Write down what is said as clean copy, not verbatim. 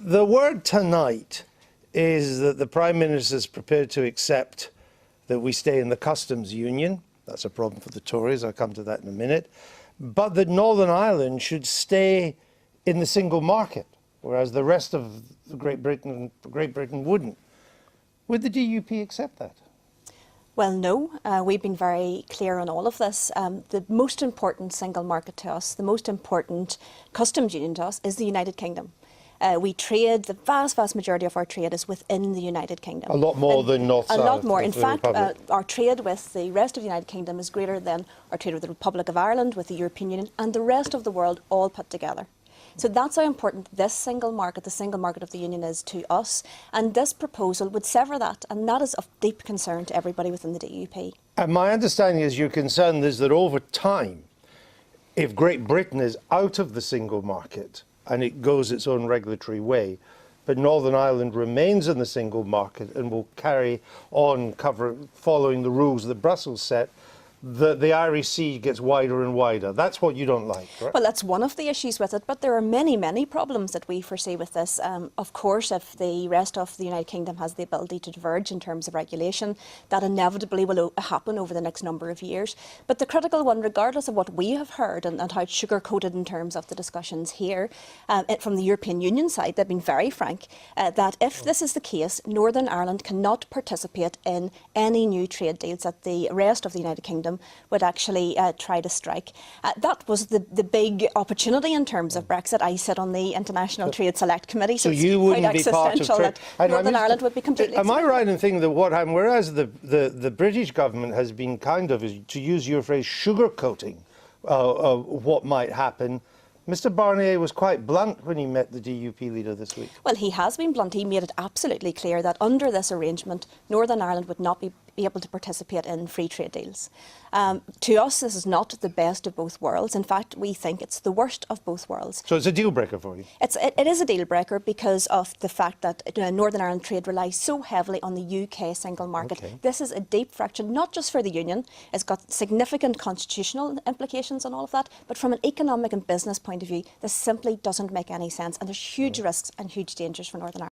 The word tonight is that the Prime Minister is prepared to accept that we stay in the customs union. That's a problem for the Tories. I'll come to that in a minute. But that Northern Ireland should stay in the single market, whereas the rest of Great Britain wouldn't. Would the DUP accept that? Well, no. We've been very clear on all of this. The most important single market to us, the most important customs union to us is the United Kingdom. We trade, the vast majority of our trade is within the United Kingdom. A lot more than North-South. A lot more. In fact, Republic. our trade with the rest of the United Kingdom is greater than our trade with the Republic of Ireland, with the European Union and the rest of the world all put together. So that's how important this single market, the single market of the Union, is to us. And this proposal would sever that. And that is of deep concern to everybody within the DUP. And my understanding is your concern is that over time, if Great Britain is out of the single market and it goes its own regulatory way, but Northern Ireland remains in the single market and will carry on following the rules that Brussels set, the Irish Sea gets wider and wider. That's what you don't like, right? Well, that's one of the issues with it, but there are many problems that we foresee with this. Of course, if the rest of the United Kingdom has the ability to diverge in terms of regulation, that inevitably will happen over the next number of years. But the critical one, regardless of what we have heard and how it's sugar-coated in terms of the discussions here, from the European Union side, they've been very frank that if this is the case, Northern Ireland cannot participate in any new trade deals that the rest of the United Kingdom would actually try to strike. That was the big opportunity in terms of Brexit. I sit on the International Trade Select Committee, so you it's quite wouldn't be part of trade. that Northern Ireland would be completely Am I excluded. right in thinking that what happened, whereas the British government has been kind of, to use your phrase, sugarcoating what might happen, Mr Barnier was quite blunt when he met the DUP leader this week. Well, he has been blunt. He made it absolutely clear that under this arrangement, Northern Ireland would not be able to participate in free trade deals. To us, this is not the best of both worlds. In fact, we think it's the worst of both worlds. So it's a deal breaker for you? It is a deal breaker because of the fact that Northern Ireland trade relies so heavily on the UK single market. Okay. This is a deep fracture, not just for the Union. It's got significant constitutional implications on all of that, but from an economic and business point of view, this simply doesn't make any sense. And there's huge risks and huge dangers for Northern Ireland.